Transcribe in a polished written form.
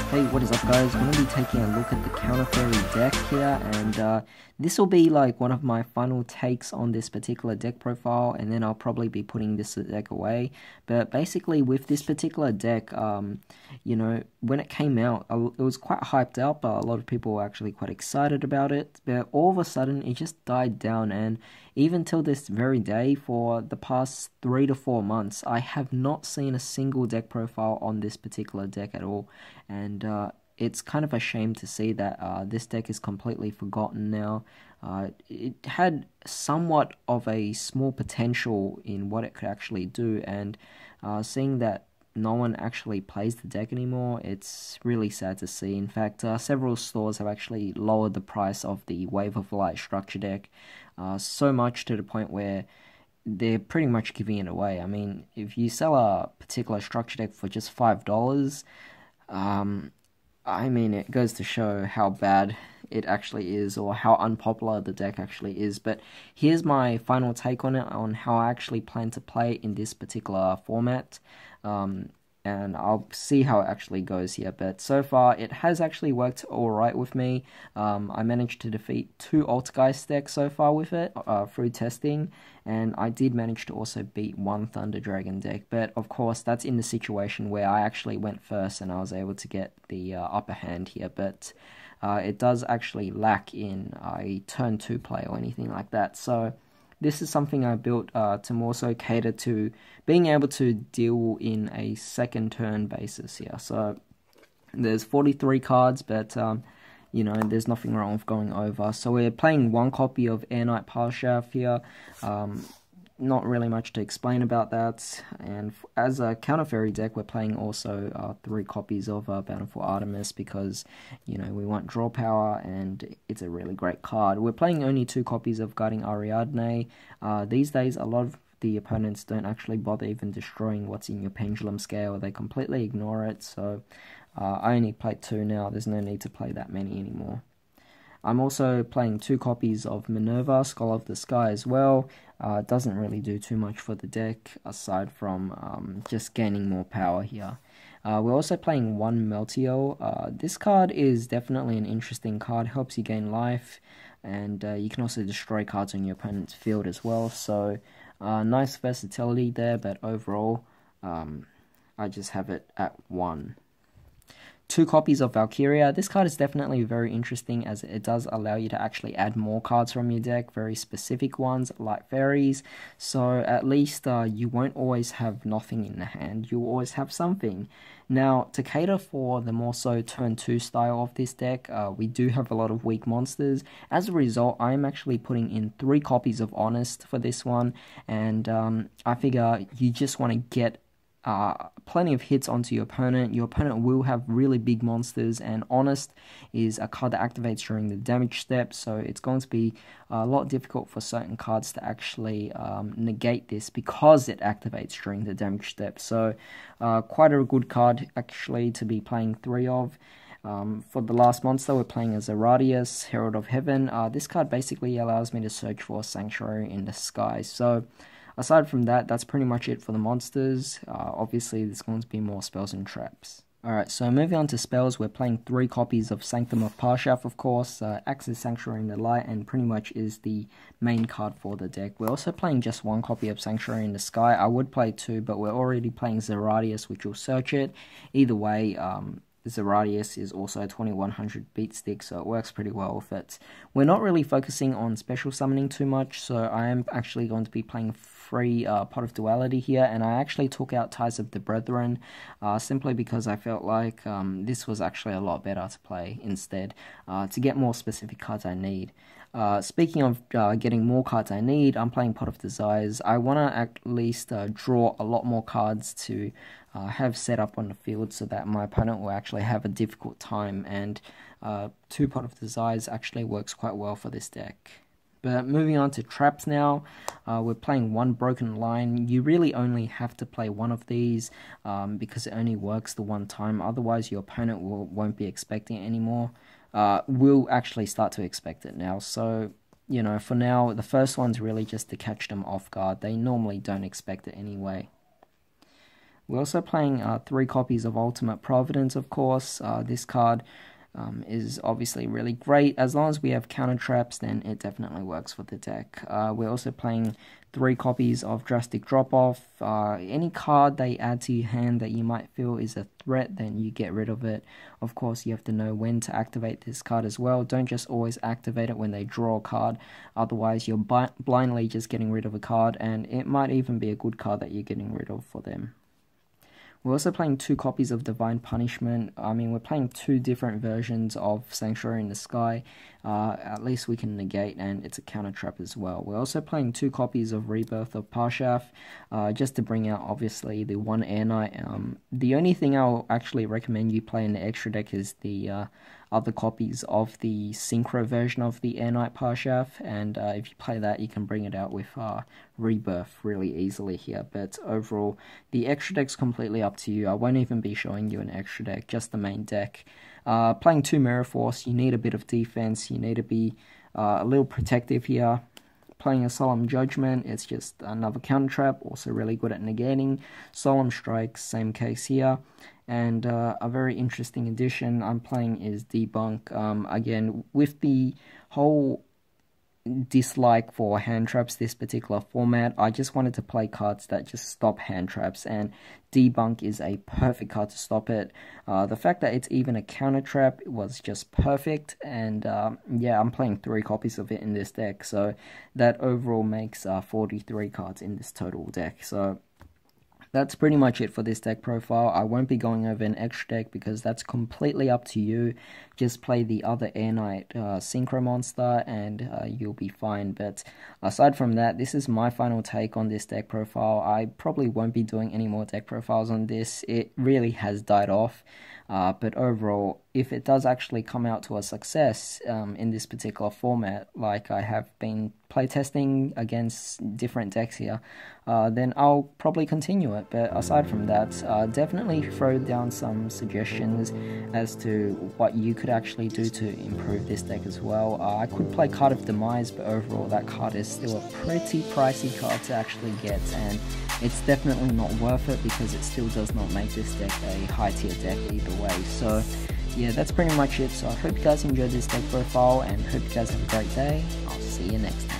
Hey, what is up guys? I'm going to be taking a look at the Counter Fairy deck here, and this will be like one of my final takes on this particular deck profile, and then I'll probably be putting this deck away. But basically with this particular deck, you know, when it came out, it was quite hyped up, a lot of people were actually quite excited about it, but all of a sudden it just died down, and even till this very day, for the past 3 to 4 months, I have not seen a single deck profile on this particular deck at all. And it's kind of a shame to see that this deck is completely forgotten now. It had somewhat of a small potential in what it could actually do, and seeing that no one actually plays the deck anymore, it's really sad to see. In fact, several stores have actually lowered the price of the Wave of Light structure deck, so much to the point where they're pretty much giving it away. I mean, if you sell a particular structure deck for just $5, I mean, it goes to show how bad it actually is, or how unpopular the deck actually is. But here's my final take on it, on how I actually plan to play in this particular format. And I'll see how it actually goes here, but so far it has actually worked alright with me. I managed to defeat 2 Altergeist decks so far with it through testing, and I did manage to also beat 1 Thunder Dragon deck, but of course that's in the situation where I actually went first and I was able to get the upper hand here, but it does actually lack in a turn 2 play or anything like that, so this is something I built to more so cater to being able to deal in a second turn basis here. So there's 43 cards, but you know, there's nothing wrong with going over. So we're playing 1 copy of Air Knight Parshaft here. Not really much to explain about that, and as a counter fairy deck we're playing also 3 copies of Bountiful Artemis, because you know, we want draw power and it's a really great card. We're playing only 2 copies of Guarding Ariadne. These days a lot of the opponents don't actually bother even destroying what's in your Pendulum Scale, they completely ignore it, so I only played 2 now, there's no need to play that many anymore. I'm also playing 2 copies of Minerva, Scholar of the Sky as well. Doesn't really do too much for the deck, aside from just gaining more power here. We're also playing 1 Meltiel. This card is definitely an interesting card, helps you gain life, and you can also destroy cards on your opponent's field as well, so nice versatility there, but overall I just have it at 1. 2 copies of Valkyria. This card is definitely very interesting, as it does allow you to actually add more cards from your deck, very specific ones like fairies, so at least you won't always have nothing in the hand, you'll always have something. Now, to cater for the more so turn 2 style of this deck, we do have a lot of weak monsters. As a result, I'm actually putting in 3 copies of Honest for this one, and I figure you just want to get plenty of hits onto your opponent. Your opponent will have really big monsters, and Honest is a card that activates during the damage step, so it's going to be a lot difficult for certain cards to actually negate this because it activates during the damage step. So quite a good card actually to be playing 3 of. For the last monster, we're playing as Aradius, Herald of Heaven. This card basically allows me to search for Sanctuary in the sky. So aside from that, that's pretty much it for the monsters. Obviously, there's going to be more spells and traps. Alright, so moving on to spells, we're playing 3 copies of Sanctum of Parshaft, of course. Acts as Sanctuary in the Light, and pretty much is the main card for the deck. We're also playing just 1 copy of Sanctuary in the Sky. I would play 2, but we're already playing Zeradius, which will search it. Either way, Zeradius is also a 2100 beat stick, so it works pretty well with it. We're not really focusing on special summoning too much, so I am actually going to be playing free Pot of Duality here, and I actually took out Ties of the Brethren, simply because I felt like this was actually a lot better to play instead, to get more specific cards I need. Speaking of getting more cards I need, I'm playing Pot of Desires. I want to at least draw a lot more cards to have set up on the field, so that my opponent will actually have a difficult time, and 2 Pot of Desires actually works quite well for this deck. But moving on to traps now, we're playing 1 Broken Line. You really only have to play 1 of these because it only works the 1 time, otherwise your opponent won't be expecting it anymore. Will actually start to expect it now, so you know, for now the first one's really just to catch them off guard. They normally don't expect it anyway. We're also playing 3 copies of Ultimate Providence, of course. This card is obviously really great. As long as we have counter traps, then it definitely works for the deck. We're also playing 3 copies of Drastic Drop-Off. Any card they add to your hand that you might feel is a threat, then you get rid of it. Of course, you have to know when to activate this card as well. Don't just always activate it when they draw a card. Otherwise, you're blindly just getting rid of a card, and it might even be a good card that you're getting rid of for them. We're also playing 2 copies of Divine Punishment. I mean, we're playing 2 different versions of Sanctuary in the Sky. At least we can negate, and it's a counter trap as well. We're also playing 2 copies of Rebirth of Parshaf, just to bring out, obviously, the 1 Air Knight. The only thing I'll actually recommend you play in the extra deck is the other copies of the Synchro version of the Air Knight Parshaf, and if you play that, you can bring it out with Rebirth really easily here. But overall, the extra deck's completely up to you. I won't even be showing you an extra deck, just the main deck. Playing 2 Mirror Force, you need a bit of defense, you need to be a little protective here. Playing a Solemn Judgment, it's just another counter trap, also really good at negating. Solemn Strikes, same case here. And a very interesting addition I'm playing is Debunk. Again, with the whole dislike for hand traps this particular format, I just wanted to play cards that just stop hand traps, and Debunk is a perfect card to stop it. The fact that it's even a counter trap was just perfect, and yeah, I'm playing 3 copies of it in this deck, so that overall makes 43 cards in this total deck. So that's pretty much it for this deck profile. I won't be going over an extra deck because that's completely up to you. Just play the other Air Knight Synchro monster and you'll be fine. But aside from that, this is my final take on this deck profile. I probably won't be doing any more deck profiles on this. It really has died off. But overall, if it does actually come out to a success in this particular format, like I have been playtesting against different decks here, then I'll probably continue it. But aside from that, definitely throw down some suggestions as to what you could actually do to improve this deck as well. I could play Card of Demise, but overall that card is still a pretty pricey card to actually get, and it's definitely not worth it because it still does not make this deck a high tier deck either way. So yeah, that's pretty much it. So I hope you guys enjoyed this deck profile and hope you guys have a great day. I'll see you next time.